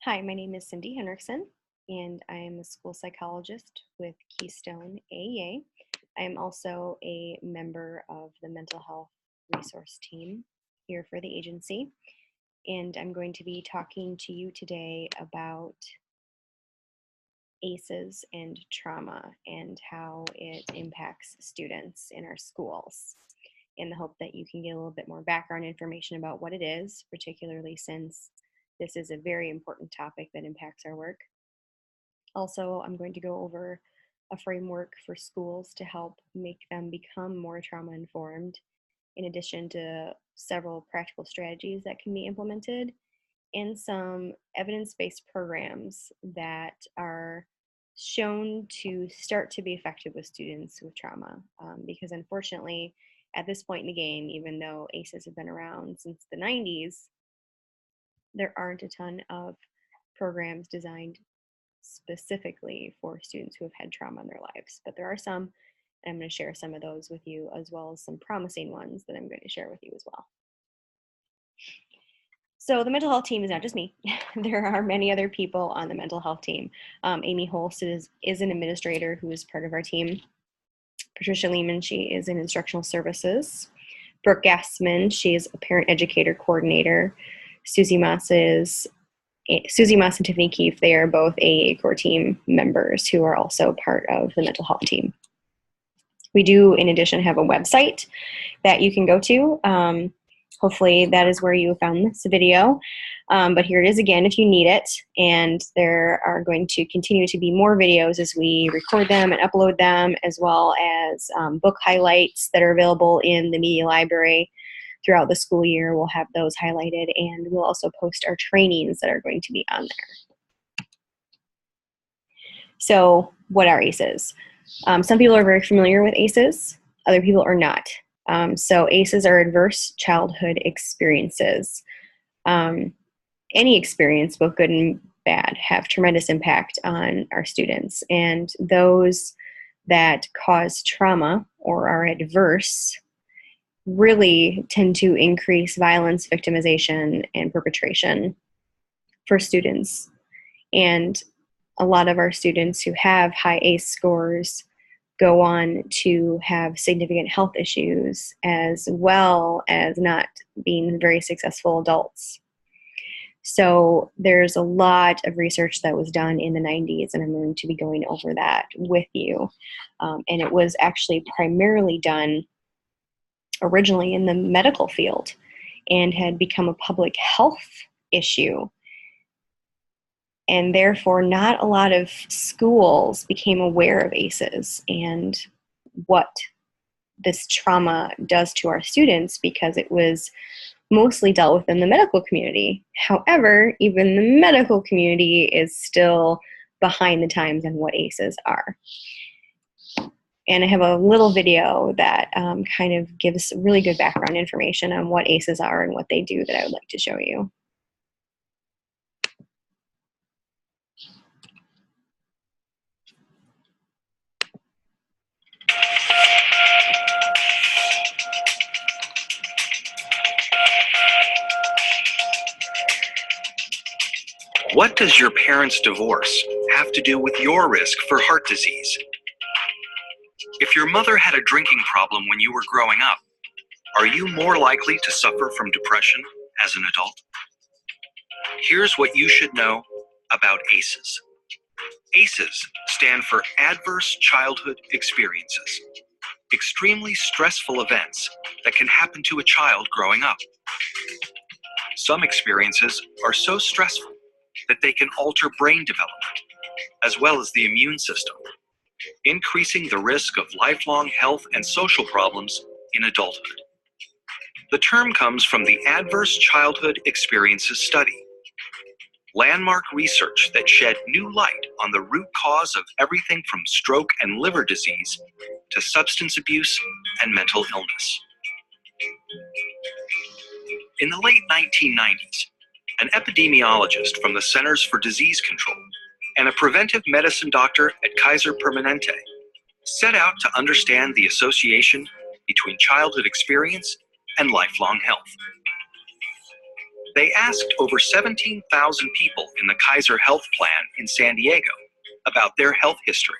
Hi, my name is Cindy Henriksen, and I am a school psychologist with Keystone AEA. I am also a member of the mental health resource team here for the agency, and I'm going to be talking to you today about ACEs and trauma and how it impacts students in our schools, in the hope that you can get a little bit more background information about what it is, particularly since this is a very important topic that impacts our work. Also, I'm going to go over a framework for schools to help make them become more trauma informed, in addition to several practical strategies that can be implemented, and some evidence-based programs that are shown to start to be effective with students with trauma. Because unfortunately, at this point in the game, even though ACEs have been around since the 90s, there aren't a ton of programs designed specifically for students who have had trauma in their lives, but there are some, and I'm going to share some of those with you, as well as some promising ones that I'm going to share with you as well. So the mental health team is not just me. There are many other people on the mental health team. Amy Holst is an administrator who is part of our team. Patricia Lehman, she is in instructional services. Brooke Gassman, she is a parent educator coordinator. Susie Moss and Tiffany Keefe, they are both AAA core team members who are also part of the mental health team. We do, in addition, have a website that you can go to. Hopefully that is where you found this video. But here it is again if you need it. And there are going to continue to be more videos as we record them and upload them, as well as book highlights that are available in the media library. Throughout the school year, we'll have those highlighted, and we'll also post our trainings that are going to be on there. So what are ACEs? Some people are very familiar with ACEs, other people are not. So ACEs are adverse childhood experiences. Any experience, both good and bad, have tremendous impact on our students, and those that cause trauma or are adverse really tend to increase violence, victimization, and perpetration for students. And a lot of our students who have high ACE scores go on to have significant health issues, as well as not being very successful adults. So there's a lot of research that was done in the 90s, and I'm going to be going over that with you. And it was actually primarily done originally in the medical field and had become a public health issue. And therefore, not a lot of schools became aware of ACEs and what this trauma does to our students, because it was mostly dealt with in the medical community. However, even the medical community is still behind the times on what ACEs are. And I have a little video that kind of gives really good background information on what ACEs are and what they do that I would like to show you. What does your parents' divorce have to do with your risk for heart disease? If your mother had a drinking problem when you were growing up, are you more likely to suffer from depression as an adult? Here's what you should know about ACEs. ACEs stand for Adverse Childhood Experiences, extremely stressful events that can happen to a child growing up. Some experiences are so stressful that they can alter brain development, as well as the immune system, increasing the risk of lifelong health and social problems in adulthood. The term comes from the Adverse Childhood Experiences Study, landmark research that shed new light on the root cause of everything from stroke and liver disease to substance abuse and mental illness. In the late 1990s, an epidemiologist from the Centers for Disease Control and a preventive medicine doctor at Kaiser Permanente set out to understand the association between childhood experience and lifelong health. They asked over 17,000 people in the Kaiser Health Plan in San Diego about their health history,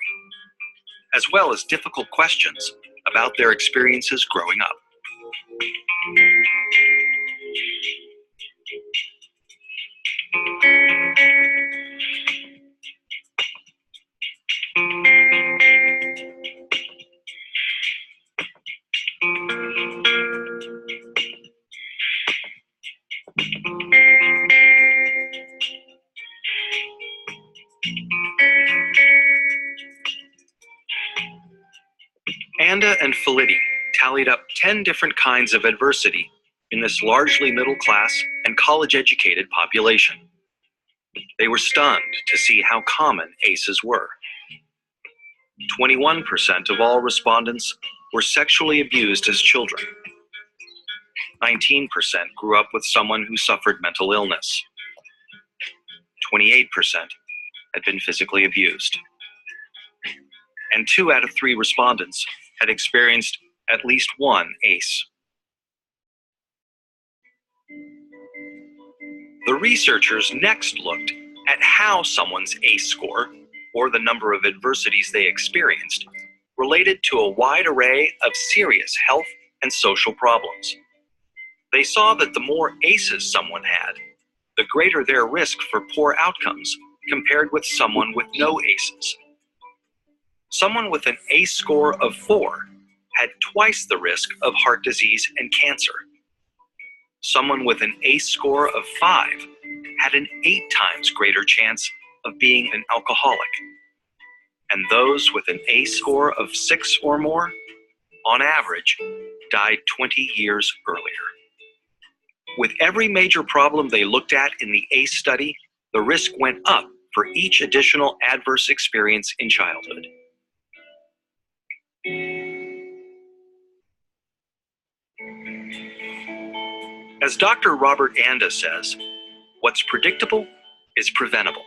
as well as difficult questions about their experiences growing up. Anda and Felitti tallied up 10 different kinds of adversity in this largely middle-class and college-educated population. They were stunned to see how common ACEs were. 21% of all respondents were sexually abused as children. 19% grew up with someone who suffered mental illness. 28% had been physically abused. And 2 out of 3 respondents had experienced at least one ACE. The researchers next looked at how someone's ACE score, or the number of adversities they experienced, related to a wide array of serious health and social problems. They saw that the more ACEs someone had, the greater their risk for poor outcomes compared with someone with no ACEs. Someone with an ACE score of 4 had twice the risk of heart disease and cancer. Someone with an ACE score of 5 had an 8 times greater chance of being an alcoholic. And those with an ACE score of 6 or more, on average, died 20 years earlier. With every major problem they looked at in the ACE study, the risk went up for each additional adverse experience in childhood. As Dr. Robert Anda says, what's predictable is preventable.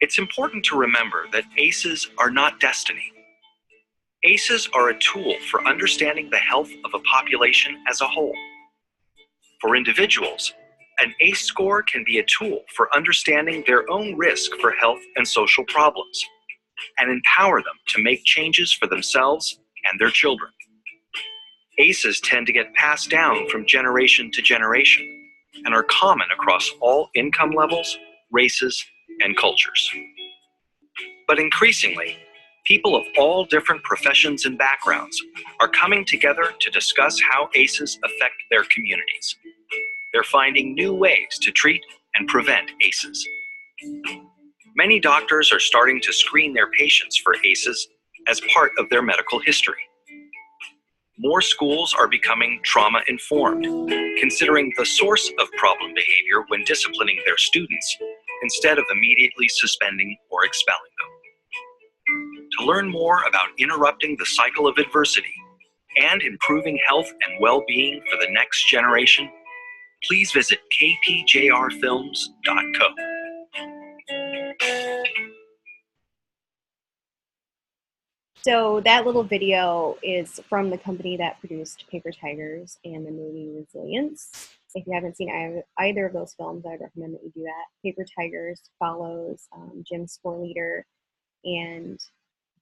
It's important to remember that ACEs are not destiny. ACEs are a tool for understanding the health of a population as a whole. For individuals, an ACE score can be a tool for understanding their own risk for health and social problems, and empower them to make changes for themselves and their children. ACEs tend to get passed down from generation to generation and are common across all income levels, races, and cultures. But increasingly, people of all different professions and backgrounds are coming together to discuss how ACEs affect their communities. They're finding new ways to treat and prevent ACEs. Many doctors are starting to screen their patients for ACEs as part of their medical history. More schools are becoming trauma-informed, considering the source of problem behavior when disciplining their students, instead of immediately suspending or expelling them. To learn more about interrupting the cycle of adversity and improving health and well-being for the next generation, please visit kpjrfilms.co. So that little video is from the company that produced Paper Tigers and the movie Resilience. If you haven't seen either of those films, I'd recommend that you do that. Paper Tigers follows Jim's score leader and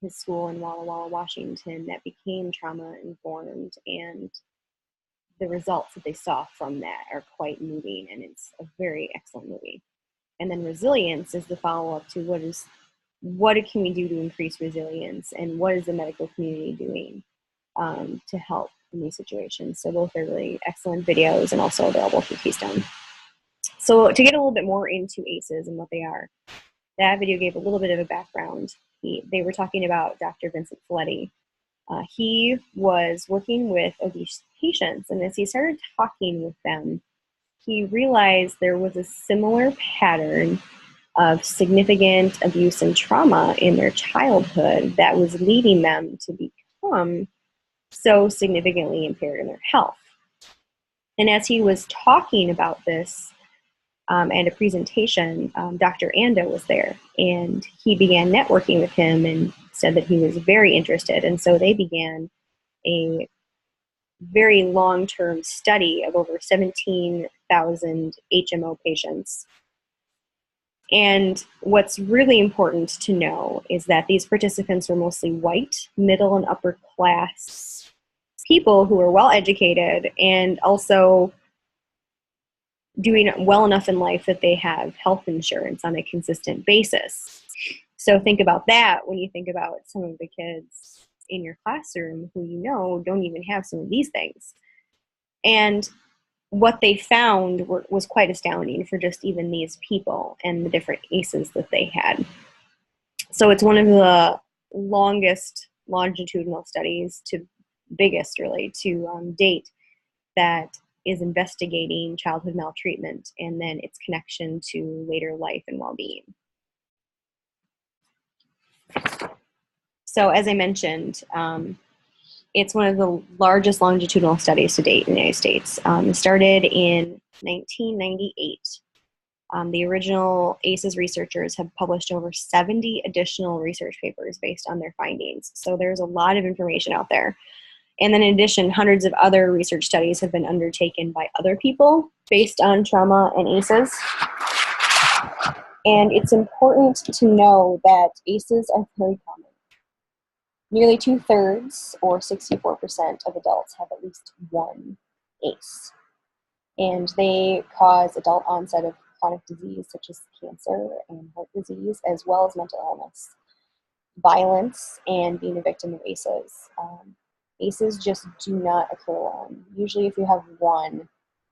his school in Walla Walla, Washington that became trauma-informed, and the results that they saw from that are quite moving, and it's a very excellent movie. And then Resilience is the follow-up to what can we do to increase resilience, and what is the medical community doing to help in these situations. So both are really excellent videos and also available through Keystone. So to get a little bit more into ACEs and what they are, that video gave a little bit of a background. They were talking about Dr. Vincent Felitti. He was working with obese patients, and as he started talking with them, he realized there was a similar pattern of significant abuse and trauma in their childhood that was leading them to become so significantly impaired in their health. And as he was talking about this and a presentation, Dr. Anda was there, and he began networking with him and said that he was very interested. And so they began a very long-term study of over 17 100,000 HMO patients. And what's really important to know is that these participants were mostly white, middle, and upper class people who were well educated and also doing well enough in life that they have health insurance on a consistent basis. So think about that when you think about some of the kids in your classroom who you know don't even have some of these things. And what they found was quite astounding for just even these people and the different ACEs that they had. So it's one of the longest longitudinal studies, biggest really, to date, that is investigating childhood maltreatment and then its connection to later life and well-being. So as I mentioned, it's one of the largest longitudinal studies to date in the United States. It started in 1998. The original ACES researchers have published over 70 additional research papers based on their findings. So there's a lot of information out there. And then in addition, hundreds of other research studies have been undertaken by other people based on trauma and ACEs. And it's important to know that ACEs are very common. Nearly 2/3, or 64% of adults, have at least one ACE. And they cause adult onset of chronic disease such as cancer and heart disease, as well as mental illness, violence, and being a victim of ACEs. ACEs just do not occur alone. Usually if you have one,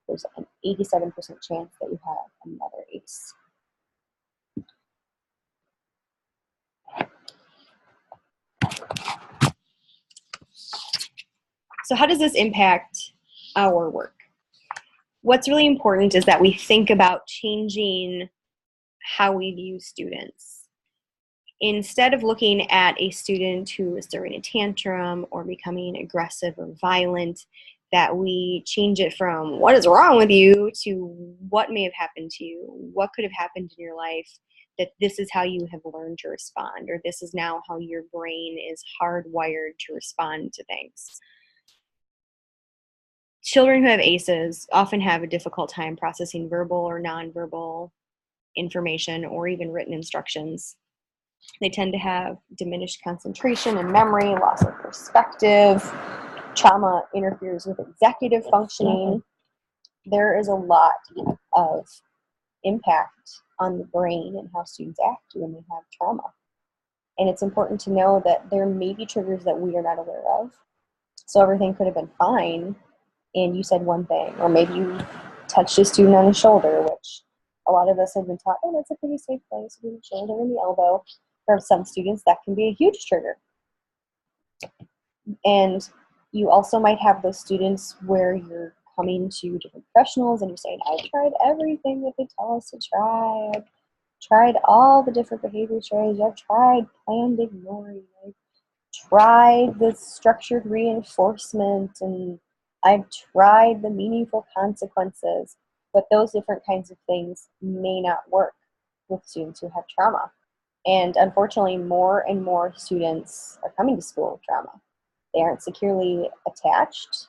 there's an 87% chance that you have another ACE. So how does this impact our work? What's really important is that we think about changing how we view students. Instead of looking at a student who is throwing a tantrum or becoming aggressive or violent, that we change it from what is wrong with you to what may have happened to you, what could have happened in your life, that this is how you have learned to respond, or this is now how your brain is hardwired to respond to things. Children who have ACEs often have a difficult time processing verbal or nonverbal information or even written instructions. They tend to have diminished concentration and memory, loss of perspective. Trauma interferes with executive functioning. There is a lot of impact on the brain and how students act when they have trauma. And it's important to know that there may be triggers that we are not aware of. So everything could have been fine, and you said one thing, or maybe you touched a student on the shoulder, which a lot of us have been taught, oh, that's a pretty safe place, the shoulder and the elbow. For some students, that can be a huge trigger. And you also might have those students where you're coming to different professionals and you're saying, I've tried everything that they tell us to try. I've tried all the different behavior strategies. I've tried planned ignoring. I've tried the structured reinforcement, and I've tried the meaningful consequences. But those different kinds of things may not work with students who have trauma. And unfortunately, more and more students are coming to school with trauma. They aren't securely attached.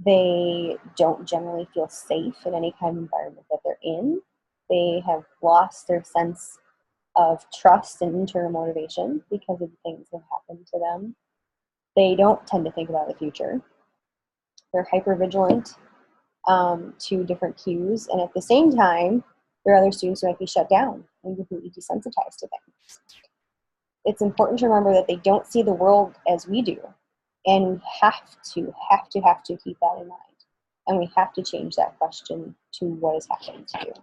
They don't generally feel safe in any kind of environment that they're in. They have lost their sense of trust and internal motivation because of the things that have happened to them. They don't tend to think about the future. They're hypervigilant to different cues. And at the same time, there are other students who might be shut down and completely desensitized to things. It's important to remember that they don't see the world as we do. And we have to keep that in mind. And we have to change that question to what is happening to you.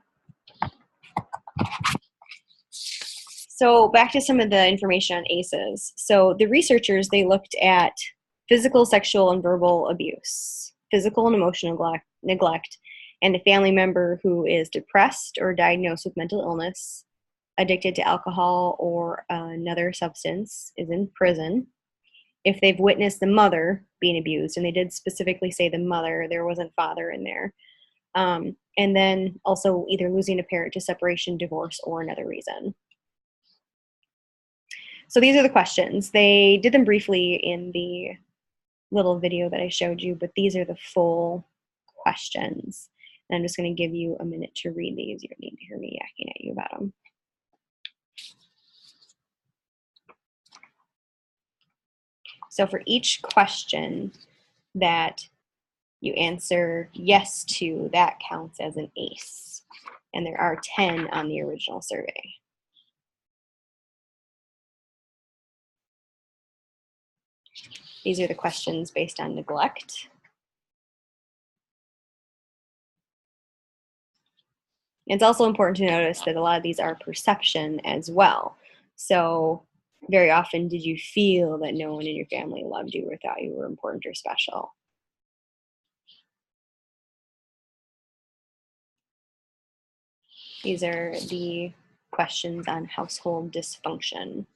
So back to some of the information on ACEs. So the researchers, they looked at physical, sexual, and verbal abuse, physical and emotional neglect, and a family member who is depressed or diagnosed with mental illness, addicted to alcohol or another substance, is in prison. If they've witnessed the mother being abused, and they did specifically say the mother, there wasn't father in there. And then also either losing a parent to separation, divorce, or another reason. So these are the questions. They did them briefly in the little video that I showed you, but these are the full questions. And I'm just going to give you a minute to read these. You don't need to hear me yakking at you about them. So for each question that you answer yes to, that counts as an ACE. And there are 10 on the original survey. These are the questions based on neglect. It's also important to notice that a lot of these are perception as well. So very often, did you feel that no one in your family loved you or thought you were important or special? These are the questions on household dysfunction.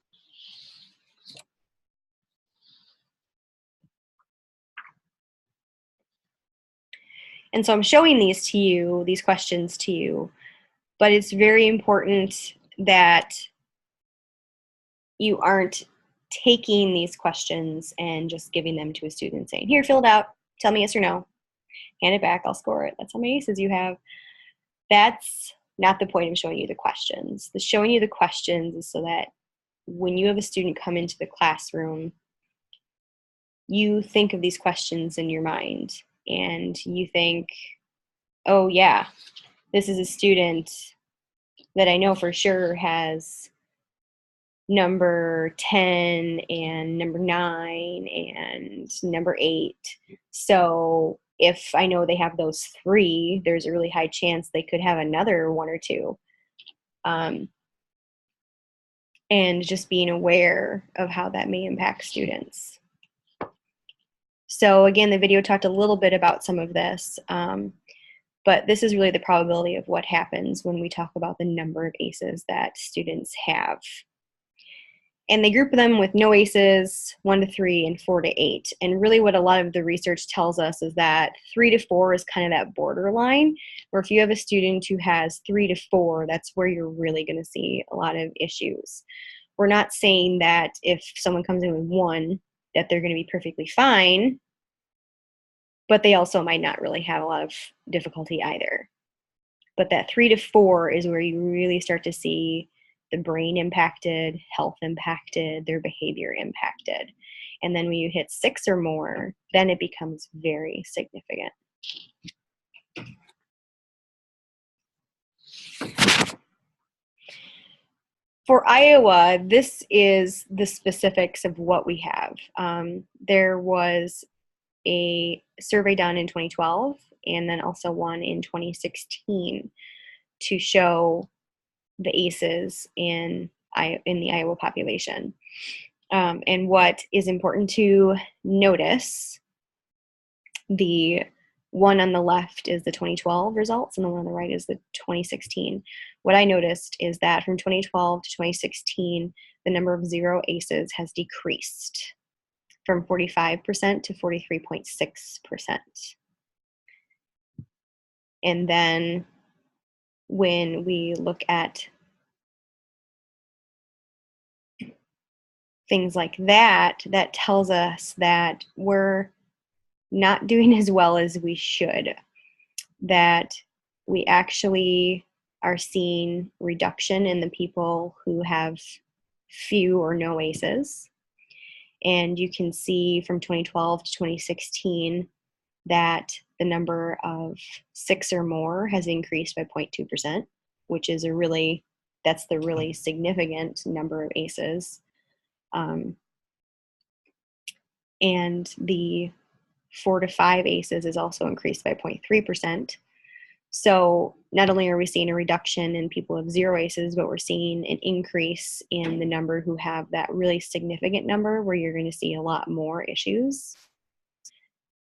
And so I'm showing these to you, these questions to you, but it's very important that you aren't taking these questions and just giving them to a student and saying, here, fill it out, tell me yes or no, hand it back, I'll score it. That's how many ACEs you have. That's not the point of showing you the questions. The showing you the questions is so that when you have a student come into the classroom, you think of these questions in your mind and you think, oh yeah, this is a student that I know for sure has number 10 and number 9 and number 8. So if I know they have those 3, there's a really high chance they could have another 1 or 2. And just being aware of how that may impact students. So again, the video talked a little bit about some of this, but this is really the probability of what happens when we talk about the number of ACEs that students have. And they group them with no ACEs, 1 to 3, and 4 to 8. And really what a lot of the research tells us is that 3 to 4 is kind of that borderline, where if you have a student who has 3 to 4, that's where you're really going to see a lot of issues. We're not saying that if someone comes in with 1, that they're going to be perfectly fine, but they also might not really have a lot of difficulty either. But that 3 to 4 is where you really start to see the brain impacted, health impacted, their behavior impacted. And then when you hit 6 or more, then it becomes very significant. For Iowa, this is the specifics of what we have. There was a survey done in 2012 and then also one in 2016 to show the ACEs in the Iowa population. And what is important to notice, the one on the left is the 2012 results and the one on the right is the 2016. What I noticed is that from 2012 to 2016, the number of 0 ACEs has decreased from 45% to 43.6%. And then when we look at things like that, that tells us that we're not doing as well as we should, that we actually are seeing reduction in the people who have few or no ACEs. And you can see from 2012 to 2016 that the number of 6 or more has increased by 0.2%, which is that's the really significant number of ACEs. And the 4 to 5 ACEs is also increased by 0.3%. So not only are we seeing a reduction in people of 0 ACEs, but we're seeing an increase in the number who have that really significant number where you're going to see a lot more issues.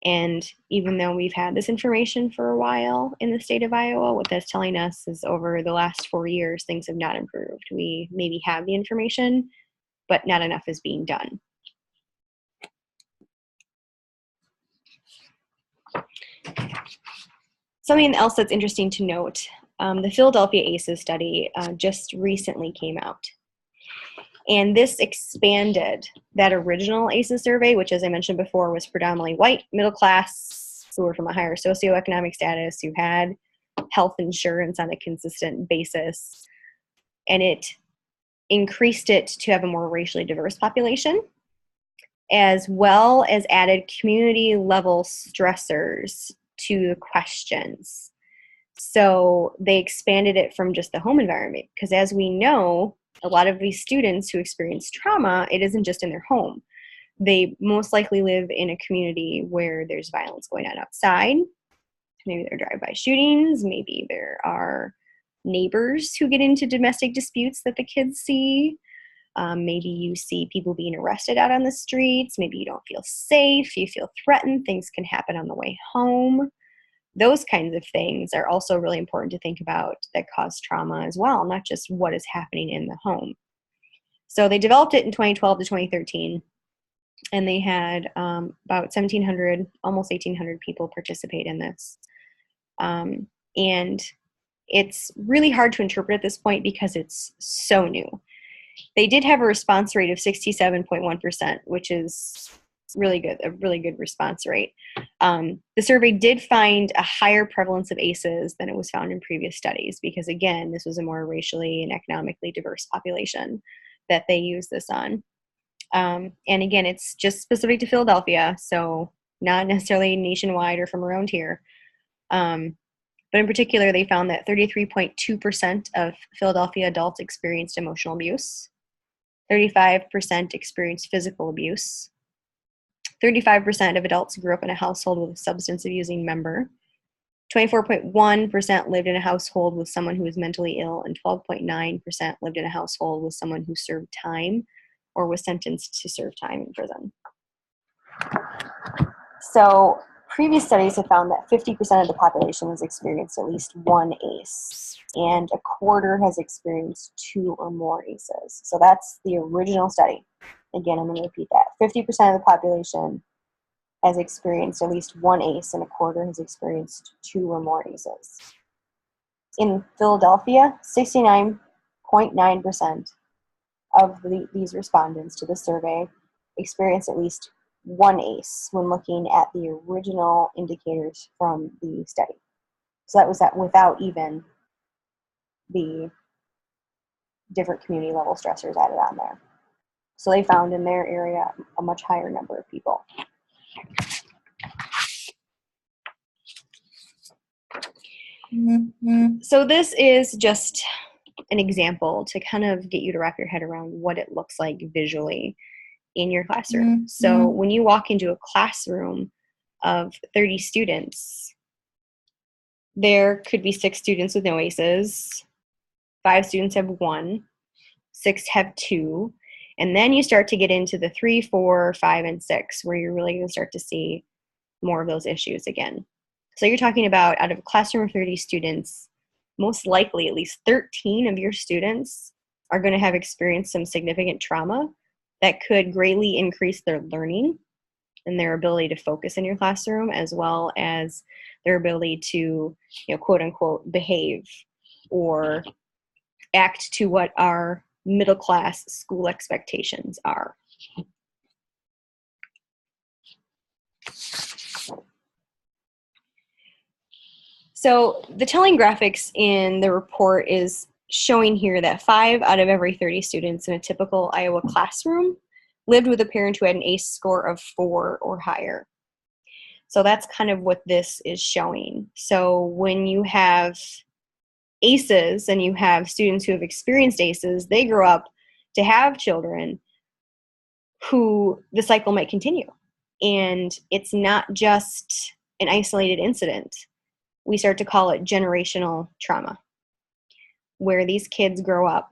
And even though we've had this information for a while in the state of Iowa, what that's telling us is over the last 4 years, things have not improved. We maybe have the information, but not enough is being done. Something else that's interesting to note, the Philadelphia ACEs study just recently came out. And this expanded that original ACEs survey, which, as I mentioned before, was predominantly white, middle class, who were from a higher socioeconomic status, who had health insurance on a consistent basis, and it increased it to have a more racially diverse population, as well as added community level stressors to the questions. So they expanded it from just the home environment, because as we know, a lot of these students who experience trauma, it isn't just in their home. They most likely live in a community where there's violence going on outside. Maybe there are drive-by shootings. Maybe there are neighbors who get into domestic disputes that the kids see. Maybe you see people being arrested out on the streets. Maybe you don't feel safe. You feel threatened. Things can happen on the way home. Those kinds of things are also really important to think about that cause trauma as well, not just what is happening in the home. So they developed it in 2012 to 2013, and they had about 1,700, almost 1,800 people participate in this. And it's really hard to interpret at this point because it's so new. They did have a response rate of 67.1%, which is really good, a really good response rate. The survey did find a higher prevalence of ACEs than it was found in previous studies because, again, this was a more racially and economically diverse population that they used this on. And again, it's just specific to Philadelphia, so not necessarily nationwide or from around here. But in particular, they found that 33.2% of Philadelphia adults experienced emotional abuse, 35% experienced physical abuse, 35% of adults grew up in a household with a substance abusing member, 24.1% lived in a household with someone who was mentally ill, and 12.9% lived in a household with someone who served time or was sentenced to serve time in prison. So previous studies have found that 50% of the population has experienced at least one ACE, and a quarter has experienced 2 or more ACEs. So that's the original study. Again, I'm going to repeat that. 50% of the population has experienced at least one ACE, and a quarter has experienced 2 or more ACEs. In Philadelphia, 69.9% of these respondents to the survey experienced at least one ACE when looking at the original indicators from the study. So that was that without even the different community level stressors added on there. So they found in their area a much higher number of people. So this is just an example to kind of get you to wrap your head around what it looks like visually in your classroom. So when you walk into a classroom of 30 students, there could be 6 students with no ACEs, 5 students have 1, 6 have 2, and then you start to get into the 3, 4, 5, and 6, where you're really going to start to see more of those issues again. So you're talking about, out of a classroom of 30 students, most likely at least 13 of your students are going to have experienced some significant trauma that could greatly increase their learning and their ability to focus in your classroom, as well as their ability to, quote unquote, behave or act to what our middle class school expectations are. So the telling graphics in the report is showing here that 5 out of every 30 students in a typical Iowa classroom lived with a parent who had an ACE score of 4 or higher. So that's kind of what this is showing. So when you have ACEs and you have students who have experienced ACEs, they grow up to have children who the cycle might continue. And it's not just an isolated incident. We start to call it generational trauma, where these kids grow up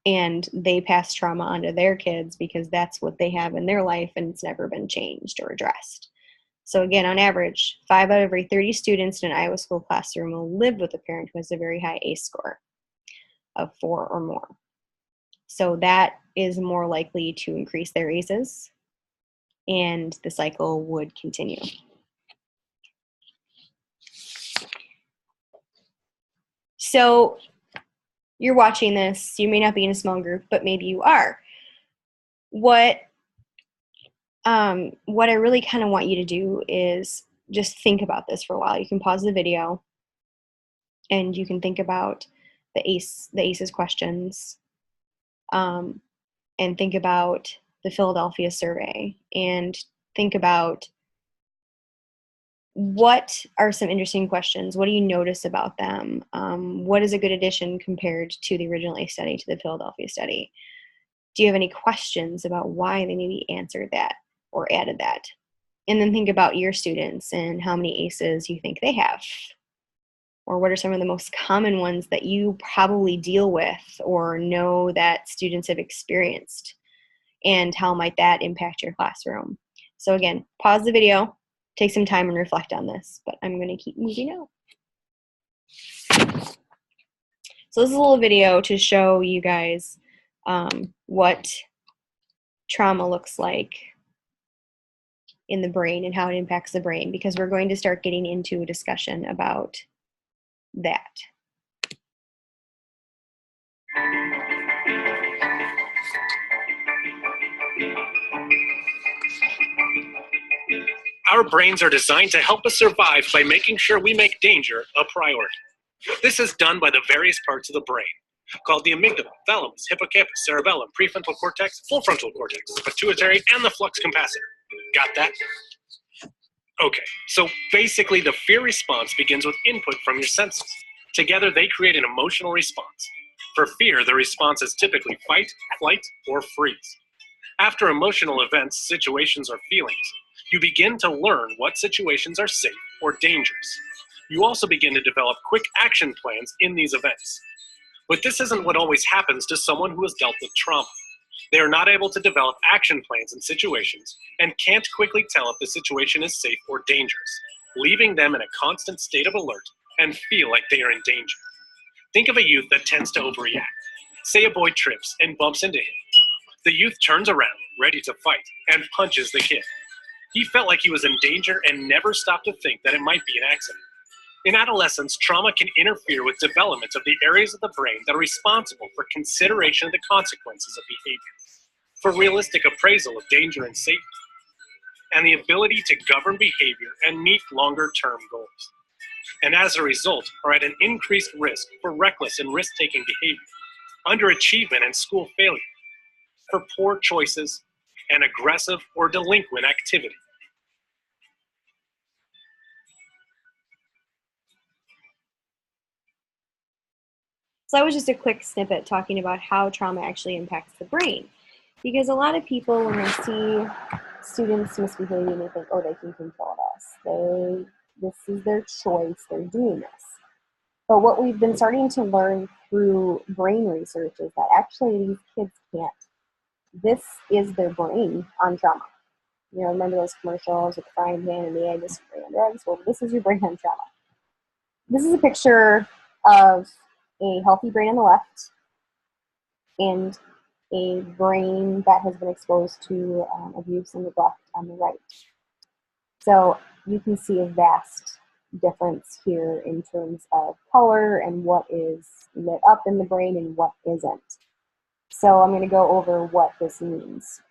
and they pass trauma onto their kids because that's what they have in their life and it's never been changed or addressed. So again, on average, 5 out of every 30 students in an Iowa school classroom will live with a parent who has a very high ACE score of 4 or more. So that is more likely to increase their ACEs, and the cycle would continue. So you're watching this, you may not be in a small group, but maybe you are. What I really kind of want you to do is just think about this for a while. You can pause the video And you can think about the ACES questions, and think about the Philadelphia survey, and think about what are some interesting questions. What do you notice about them? What is a good addition compared to the original ACE study, to the Philadelphia study? Do you have any questions about why they maybe answered that or added that? And then think about your students and how many ACEs you think they have. Or what are some of the most common ones that you probably deal with or know that students have experienced? And how might that impact your classroom? So again, pause the video, take some time and reflect on this, but I'm going to keep moving on. So this is a little video to show you guys what trauma looks like in the brain and how it impacts the brain, because we're going to start getting into a discussion about that. Our brains are designed to help us survive by making sure we make danger a priority. This is done by the various parts of the brain, called the amygdala, thalamus, hippocampus, cerebellum, prefrontal cortex, full frontal cortex, pituitary, and the flux capacitor. Got that? Okay, so basically the fear response begins with input from your senses. Together they create an emotional response. For fear, the response is typically fight, flight, or freeze. After emotional events, situations, or feelings, you begin to learn what situations are safe or dangerous. You also begin to develop quick action plans in these events. But this isn't what always happens to someone who has dealt with trauma. They are not able to develop action plans in situations and can't quickly tell if the situation is safe or dangerous, leaving them in a constant state of alert and feel like they are in danger. Think of a youth that tends to overreact. Say a boy trips and bumps into him. The youth turns around, ready to fight, and punches the kid. He felt like he was in danger and never stopped to think that it might be an accident. In adolescence, trauma can interfere with development of the areas of the brain that are responsible for consideration of the consequences of behavior, for realistic appraisal of danger and safety, and the ability to govern behavior and meet longer-term goals. And as a result, are at an increased risk for reckless and risk-taking behavior, underachievement and school failure, for poor choices, and aggressive or delinquent activity. So that was just a quick snippet talking about how trauma actually impacts the brain. Because a lot of people, when they see students misbehaving, they think, oh, they can control us. This is their choice, they're doing this. But what we've been starting to learn through brain research is that actually these kids can't. This is their brain on trauma. You know, remember those commercials with the frying pan and the egg is frying eggs? Well, this is your brain on trauma. This is a picture of a healthy brain on the left and a brain that has been exposed to abuse and neglect on the right. So you can see a vast difference here in terms of color and what is lit up in the brain and what isn't. So I'm going to go over what this means.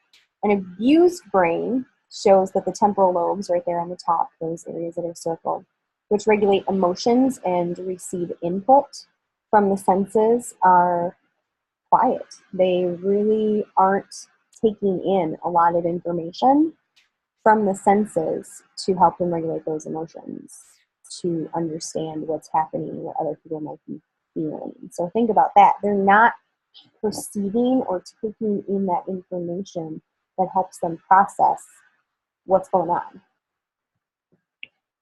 An abused brain shows that the temporal lobes right there on the top, those areas that are circled, which regulate emotions and receive input from the senses, are quiet. They really aren't taking in a lot of information from the senses to help them regulate those emotions, to understand what's happening, what other people might be feeling. So think about that. They're not perceiving or taking in that information that helps them process what's going on.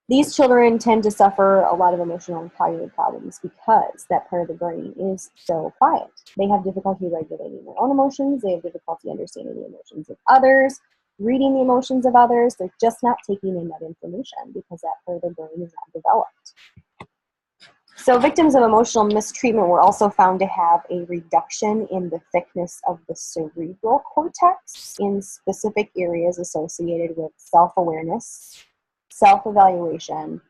These children tend to suffer a lot of emotional and cognitive problems because that part of the brain is so quiet. They have difficulty regulating their own emotions. They have difficulty understanding the emotions of others, reading the emotions of others. They're just not taking in that information because that part of the brain is not developed. So victims of emotional mistreatment were also found to have a reduction in the thickness of the cerebral cortex in specific areas associated with self-awareness, self-evaluation,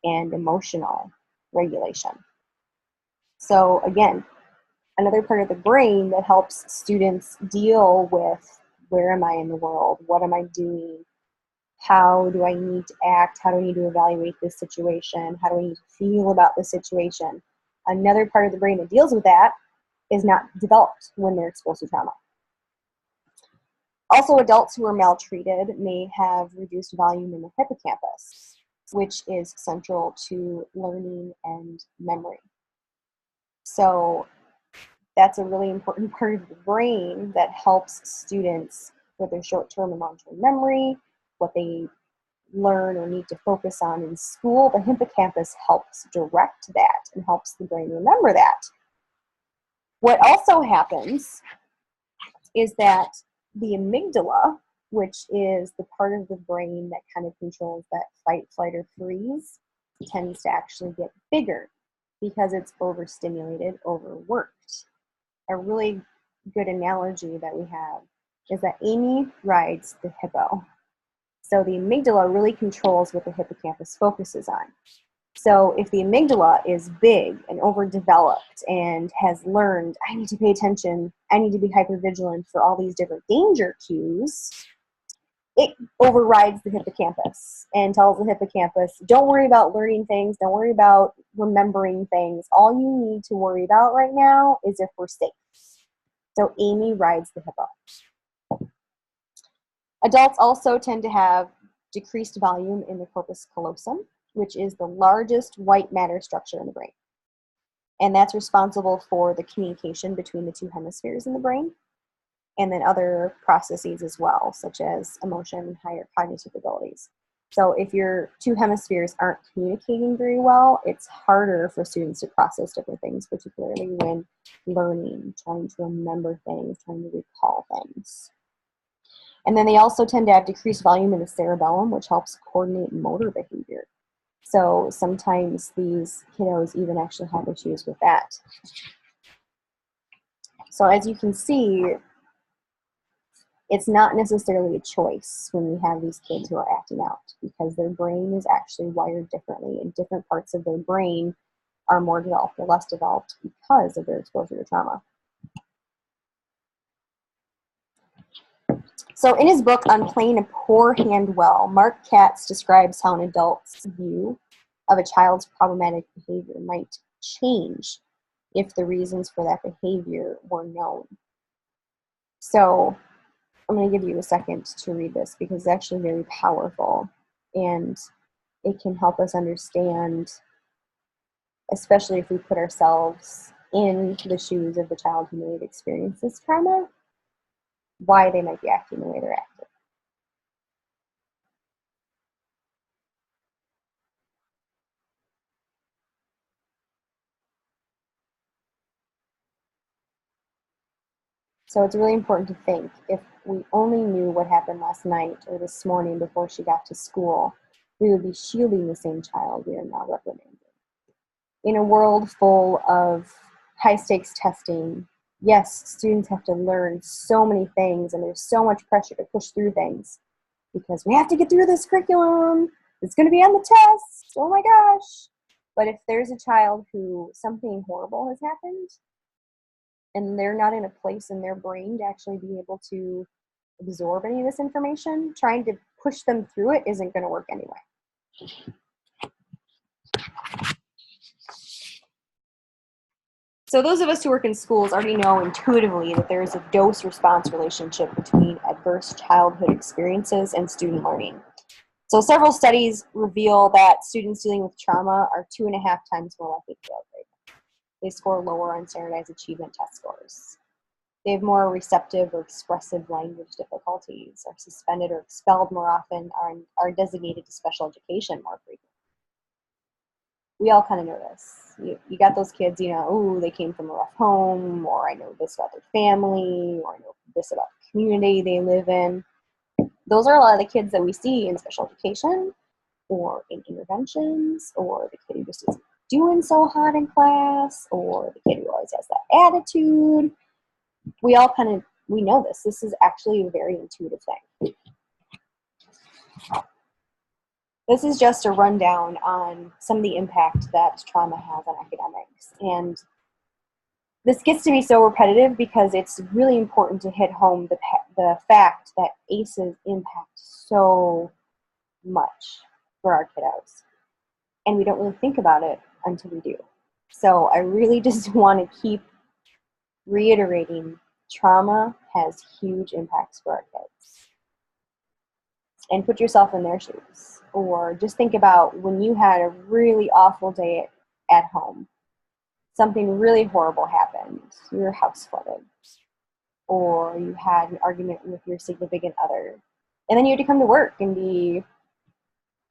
and emotional regulation. So again, another part of the brain that helps students deal with where am I in the world, what am I doing, how do I need to act, how do I need to evaluate this situation, how do I need to feel about the situation. another part of the brain that deals with that is not developed when they're exposed to trauma. Also, adults who are maltreated may have reduced volume in the hippocampus, which is central to learning and memory. So that's a really important part of the brain that helps students with their short-term and long-term memory, what they learn or need to focus on in school. The hippocampus helps direct that and helps the brain remember that. What also happens is that the amygdala, which is the part of the brain that kind of controls that fight, flight, or freeze, tends to actually get bigger because it's overstimulated, overworked. A really good analogy that we have is that Amy rides the hippo. So the amygdala really controls what the hippocampus focuses on. So if the amygdala is big and overdeveloped and has learned, I need to pay attention, I need to be hypervigilant for all these different danger cues, it overrides the hippocampus and tells the hippocampus, don't worry about learning things, don't worry about remembering things. All you need to worry about right now is if we're safe. So Amy rides the hippo. Adults also tend to have decreased volume in the corpus callosum, which is the largest white matter structure in the brain. And that's responsible for the communication between the two hemispheres in the brain, and then other processes as well, such as emotion and higher cognitive abilities. So if your two hemispheres aren't communicating very well, it's harder for students to process different things, particularly when learning, trying to remember things, trying to recall things. And then they also tend to have decreased volume in the cerebellum, which helps coordinate motor behavior. So sometimes these kiddos even actually have issues with that. So as you can see, it's not necessarily a choice when we have these kids who are acting out, because their brain is actually wired differently, and different parts of their brain are more developed or less developed because of their exposure to trauma. So in his book on Playing a Poor Hand Well, Mark Katz describes how an adult's view of a child's problematic behavior might change if the reasons for that behavior were known. So I'm going to give you a second to read this because it's actually very powerful, and it can help us understand, especially if we put ourselves in the shoes of the child who may have experienced this trauma, why they might be acting the way they're acting. So it's really important to think, if we only knew what happened last night or this morning before she got to school, we would be shielding the same child we are now reprimanding. In a world full of high-stakes testing, yes, students have to learn so many things, and there's so much pressure to push through things because we have to get through this curriculum. It's going to be on the test. Oh my gosh. But if there's a child who something horrible has happened, and they're not in a place in their brain to actually be able to absorb any of this information, trying to push them through it isn't going to work anyway. So those of us who work in schools already know intuitively that there is a dose-response relationship between adverse childhood experiences and student learning. So several studies reveal that students dealing with trauma are 2.5 times more likely to fail grade. They score lower on standardized achievement test scores. They have more receptive or expressive language difficulties, are suspended or expelled more often, are designated to special education more frequently. We all kind of know this. You got those kids, you know, oh, they came from a rough home, or I know this about their family, or I know this about the community they live in. Those are a lot of the kids that we see in special education or in interventions, or the kid who just isn't doing so hot in class, or the kid who always has that attitude. We all we know this. This is actually a very intuitive thing. This is just a rundown on some of the impact that trauma has on academics. And this gets to be so repetitive because it's really important to hit home the fact that ACEs impact so much for our kiddos. And we don't really think about it until we do. So I really just want to keep reiterating, trauma has huge impacts for our kids. And put yourself in their shoes. Or just think about when you had a really awful day at home. Something really horrible happened. Your house flooded. Or you had an argument with your significant other. And then you had to come to work and be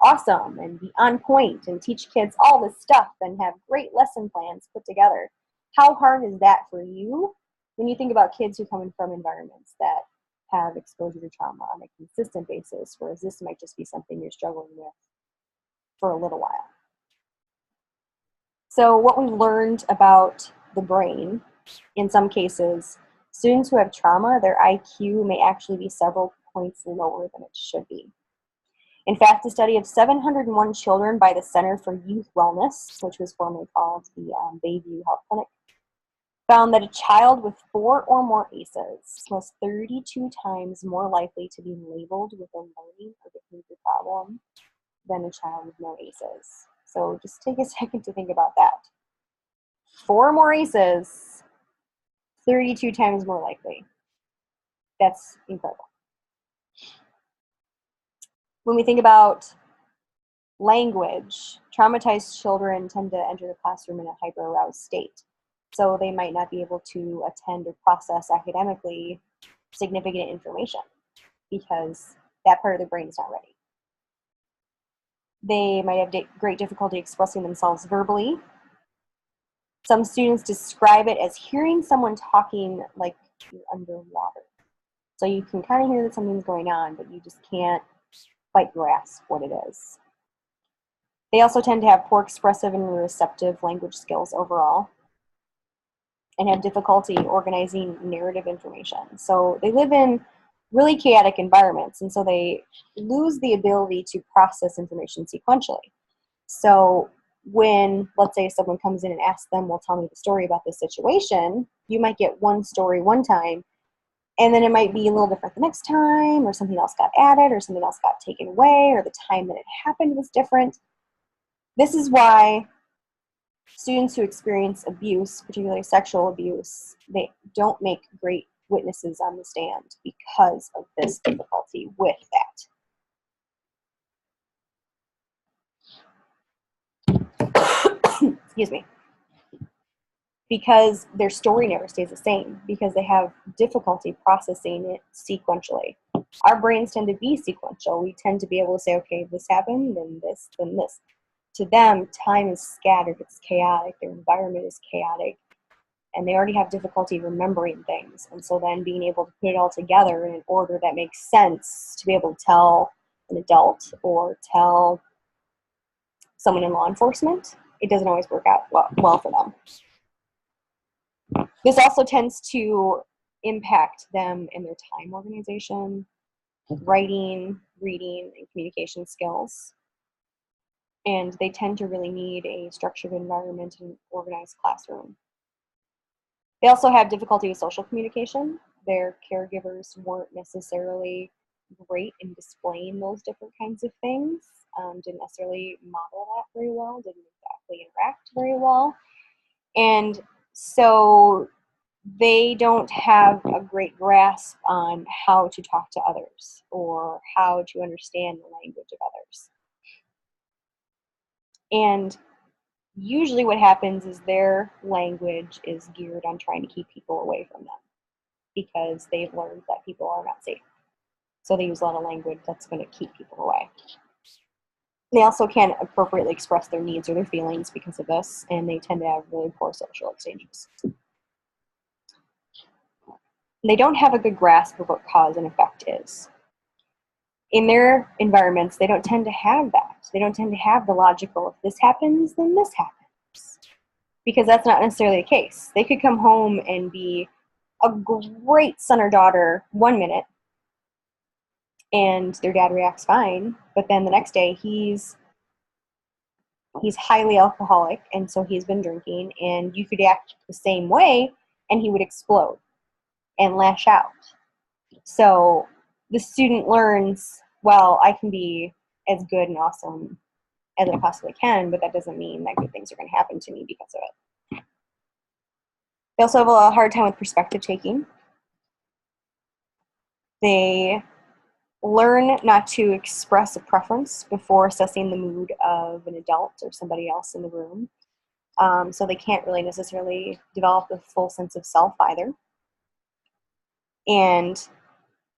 awesome and be on point and teach kids all this stuff and have great lesson plans put together. How hard is that for you when you think about kids who come in from environments that have exposure to trauma on a consistent basis, whereas this might just be something you're struggling with for a little while? So what we've learned about the brain, in some cases, students who have trauma, their IQ may actually be several points lower than it should be. In fact, a study of 701 children by the Center for Youth Wellness, which was formerly called the Bayview Health Clinic, found that a child with 4 or more ACEs was 32 times more likely to be labeled with a learning or behavior problem than a child with no ACEs. So just take a second to think about that. 4 more ACEs, 32 times more likely. That's incredible. When we think about language, traumatized children tend to enter the classroom in a hyper-aroused state. So they might not be able to attend or process academically significant information because that part of the brain is not ready. They might have great difficulty expressing themselves verbally. Some students describe it as hearing someone talking like you're underwater. So you can kind of hear that something's going on, but you just can't quite grasp what it is. They also tend to have poor expressive and receptive language skills overall, and have difficulty organizing narrative information. So they live in really chaotic environments, and so they lose the ability to process information sequentially. So when, let's say, someone comes in and asks them, well, tell me the story about this situation, you might get one story one time, and then it might be a little different the next time, or something else got added, or something else got taken away, or the time that it happened was different. This is why students who experience abuse, particularly sexual abuse, they don't make great witnesses on the stand because of this difficulty with that. Excuse me. Because their story never stays the same, because they have difficulty processing it sequentially. Our brains tend to be sequential. We tend to be able to say, okay, this happened, then this, then this. To them, time is scattered, it's chaotic, their environment is chaotic, and they already have difficulty remembering things. And so then being able to put it all together in an order that makes sense to be able to tell an adult or tell someone in law enforcement, it doesn't always work out well for them. This also tends to impact them in their time organization, writing, reading, and communication skills. And they tend to really need a structured environment and organized classroom. They also have difficulty with social communication. Their caregivers weren't necessarily great in displaying those different kinds of things, didn't necessarily model that very well, didn't exactly interact very well. And so they don't have a great grasp on how to talk to others or how to understand the language of others. And usually what happens is their language is geared on trying to keep people away from them because they've learned that people are not safe. So they use a lot of language that's going to keep people away. They also can't appropriately express their needs or their feelings because of this, and they tend to have really poor social exchanges. They don't have a good grasp of what cause and effect is. In their environments, they don't tend to have that. They don't tend to have the logical, if this happens, then this happens. Because that's not necessarily the case. They could come home and be a great son or daughter 1 minute, and their dad reacts fine, but then the next day he's highly alcoholic, and so he's been drinking, and you could act the same way, and he would explode and lash out. So the student learns, well, I can be as good and awesome as I possibly can, but that doesn't mean that good things are going to happen to me because of it. They also have a hard time with perspective taking. They learn not to express a preference before assessing the mood of an adult or somebody else in the room. So they can't really necessarily develop a full sense of self either. And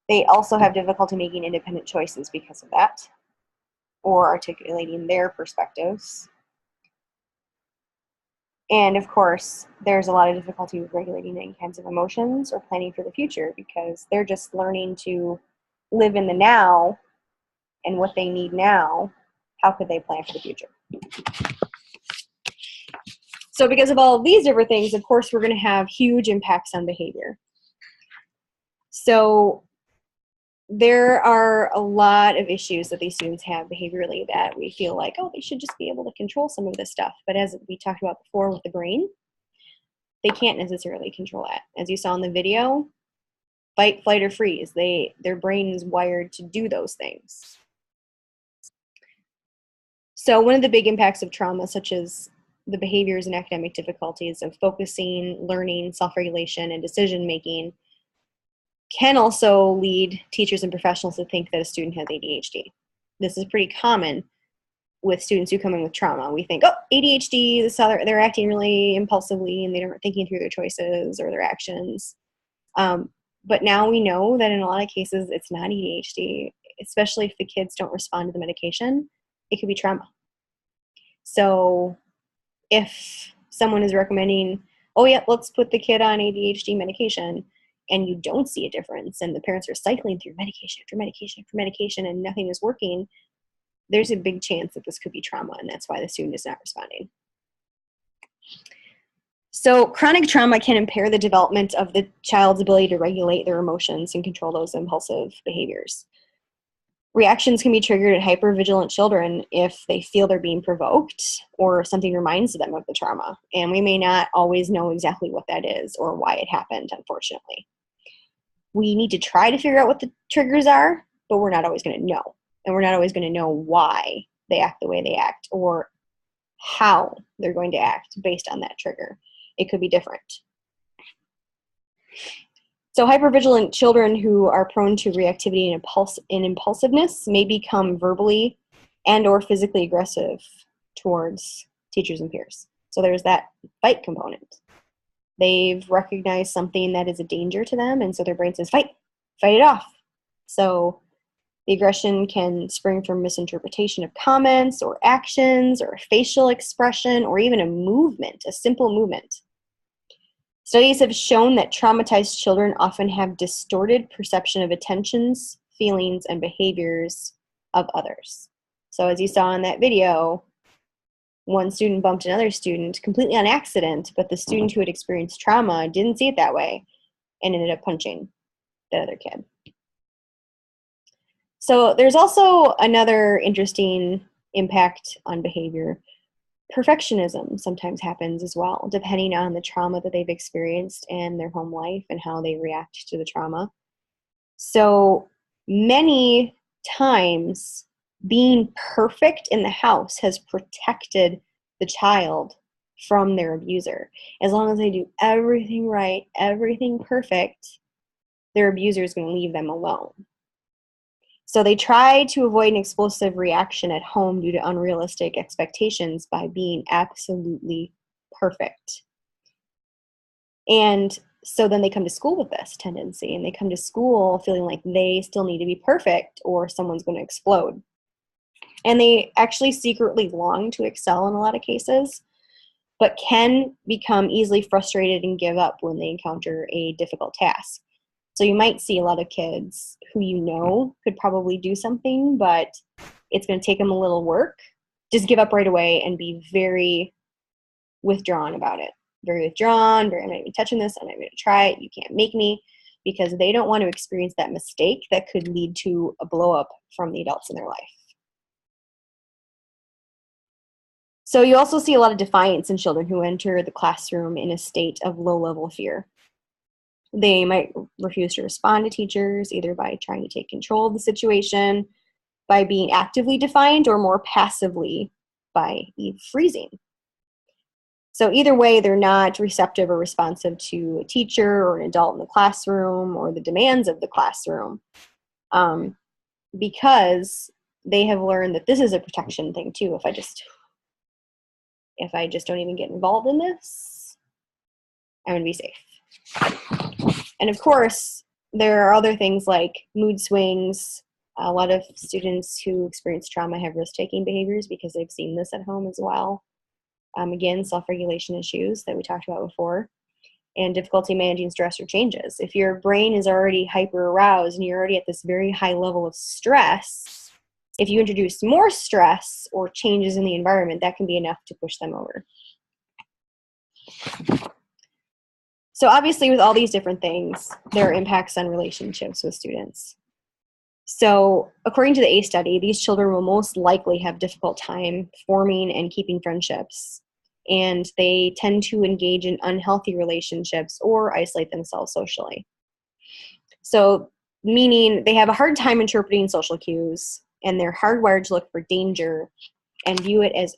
they also have difficulty making independent choices because of that, or articulating their perspectives. And of course, there's a lot of difficulty with regulating any kinds of emotions or planning for the future because they're just learning to live in the now and what they need now. How could they plan for the future? So because of all of these different things, of course, we're going to have huge impacts on behavior. So there are a lot of issues that these students have behaviorally that we feel like, oh, they should just be able to control some of this stuff. But as we talked about before with the brain, they can't necessarily control that. As you saw in the video, fight, flight, or freeze. Their brain is wired to do those things. So one of the big impacts of trauma, such as the behaviors and academic difficulties of focusing, learning, self-regulation, and decision-making, can also lead teachers and professionals to think that a student has ADHD. This is pretty common with students who come in with trauma. We think, oh, ADHD, this is how they're acting really impulsively and they aren't thinking through their choices or their actions. But now we know that in a lot of cases it's not ADHD, especially if the kids don't respond to the medication. It could be trauma. So if someone is recommending, oh yeah, let's put the kid on ADHD medication, and you don't see a difference, and the parents are cycling through medication after medication after medication, and nothing is working, there's a big chance that this could be trauma, and that's why the student is not responding. So chronic trauma can impair the development of the child's ability to regulate their emotions and control those impulsive behaviors. Reactions can be triggered at hypervigilant children if they feel they're being provoked or something reminds them of the trauma. And we may not always know exactly what that is or why it happened, unfortunately. We need to try to figure out what the triggers are, but we're not always going to know. And we're not always going to know why they act the way they act or how they're going to act based on that trigger. It could be different. So hypervigilant children who are prone to reactivity and impulsiveness may become verbally and or physically aggressive towards teachers and peers. So there's that fight component. They've recognized something that is a danger to them, and so their brain says, fight it off. So the aggression can spring from misinterpretation of comments or actions or facial expression or even a movement, a simple movement. Studies have shown that traumatized children often have distorted perception of attentions, feelings, and behaviors of others. So as you saw in that video, one student bumped another student completely on accident, but the student who had experienced trauma didn't see it that way and ended up punching that other kid. So there's also another interesting impact on behavior. Perfectionism sometimes happens as well, depending on the trauma that they've experienced and their home life and how they react to the trauma. So many times being perfect in the house has protected the child from their abuser. As long as they do everything right, everything perfect, their abuser is going to leave them alone. So they try to avoid an explosive reaction at home due to unrealistic expectations by being absolutely perfect. And so then they come to school with this tendency, and they come to school feeling like they still need to be perfect or someone's going to explode. And they actually secretly long to excel in a lot of cases, but can become easily frustrated and give up when they encounter a difficult task. So you might see a lot of kids who you know could probably do something, but it's going to take them a little work. Just give up right away and be very withdrawn about it. Very withdrawn, I'm not even touching this, I'm not even going to try it, you can't make me, because they don't want to experience that mistake that could lead to a blow up from the adults in their life. So you also see a lot of defiance in children who enter the classroom in a state of low-level fear. They might refuse to respond to teachers, either by trying to take control of the situation, by being actively defiant, or more passively by freezing. So either way, they're not receptive or responsive to a teacher or an adult in the classroom or the demands of the classroom, because they have learned that this is a protection thing too. If I just don't even get involved in this, I'm going to be safe. And of course, there are other things like mood swings. A lot of students who experience trauma have risk-taking behaviors because they've seen this at home as well. Again, self-regulation issues that we talked about before, and difficulty managing stress or changes. If your brain is already hyper-aroused and you're already at this very high level of stress, if you introduce more stress or changes in the environment, that can be enough to push them over. So obviously, with all these different things, there are impacts on relationships with students. So according to the ACE study, these children will most likely have difficult time forming and keeping friendships, and they tend to engage in unhealthy relationships or isolate themselves socially. So meaning they have a hard time interpreting social cues, and they're hardwired to look for danger and view it as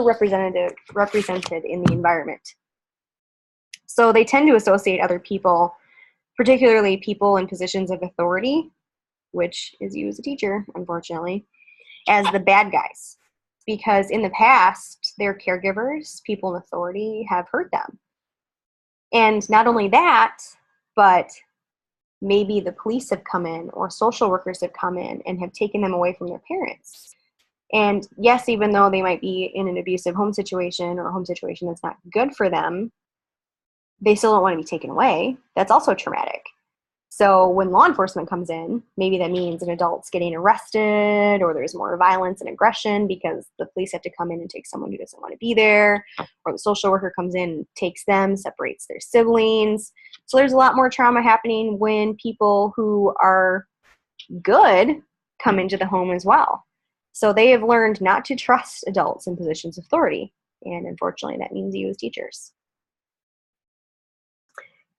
represented in the environment. So they tend to associate other people, particularly people in positions of authority, which is you as a teacher, unfortunately, as the bad guys. Because in the past, their caregivers, people in authority, have hurt them. And not only that, but maybe the police have come in or social workers have come in and have taken them away from their parents. And yes, even though they might be in an abusive home situation or a home situation that's not good for them, they still don't want to be taken away. That's also traumatic. So when law enforcement comes in, maybe that means an adult's getting arrested or there's more violence and aggression because the police have to come in and take someone who doesn't want to be there, or the social worker comes in and takes them, separates their siblings. So there's a lot more trauma happening when people who are good come into the home as well. So they have learned not to trust adults in positions of authority. And unfortunately, that means you as teachers.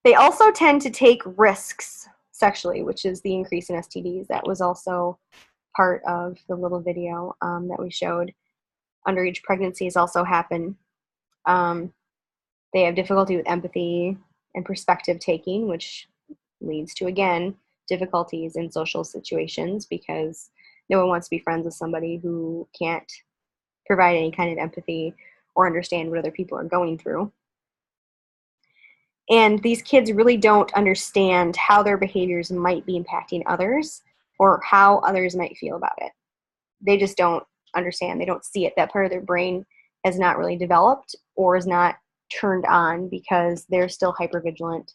They also tend to take risks sexually, which is the increase in STDs. That was also part of the little video that we showed. Underage pregnancies also happen. They have difficulty with empathy and perspective taking, which leads to, again, difficulties in social situations because no one wants to be friends with somebody who can't provide any kind of empathy or understand what other people are going through. And these kids really don't understand how their behaviors might be impacting others or how others might feel about it. They just don't understand. They don't see it. That part of their brain has not really developed or is not turned on because they're still hypervigilant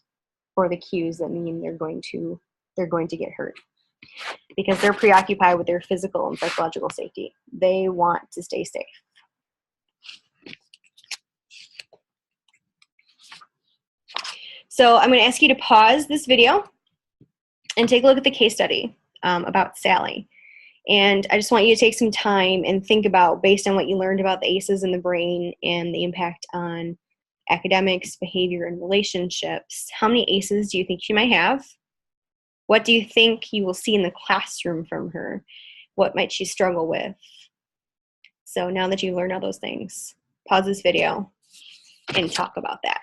for the cues that mean they're going to get hurt. Because they're preoccupied with their physical and psychological safety. They want to stay safe. So I'm going to ask you to pause this video and take a look at the case study about Sally. And I just want you to take some time and think about, based on what you learned about the ACEs in the brain and the impact on academics, behavior, and relationships, how many ACEs do you think she might have? What do you think you will see in the classroom from her? What might she struggle with? So now that you learned all those things, pause this video and talk about that.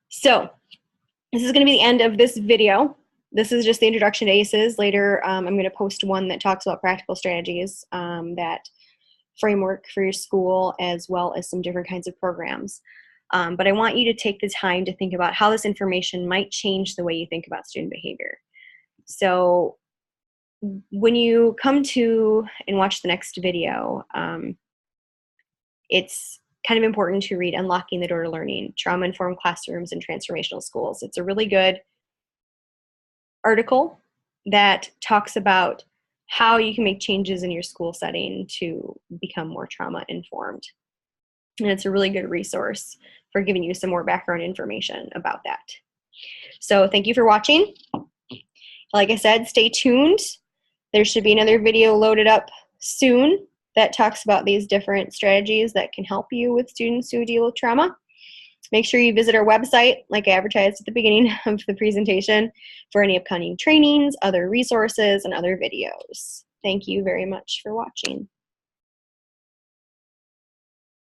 So this is going to be the end of this video. This is just the introduction to ACEs. Later, I'm going to post one that talks about practical strategies, that framework for your school, as well as some different kinds of programs. But I want you to take the time to think about how this information might change the way you think about student behavior. So when you come to and watch the next video, it's kind of important to read Unlocking the Door to Learning, Trauma-Informed Classrooms and Transformational Schools. It's a really good article that talks about how you can make changes in your school setting to become more trauma-informed. And it's a really good resource for giving you some more background information about that. So thank you for watching. Like I said, stay tuned. There should be another video loaded up soon that talks about these different strategies that can help you with students who deal with trauma. Make sure you visit our website, like I advertised at the beginning of the presentation, for any upcoming trainings, other resources, and other videos. Thank you very much for watching.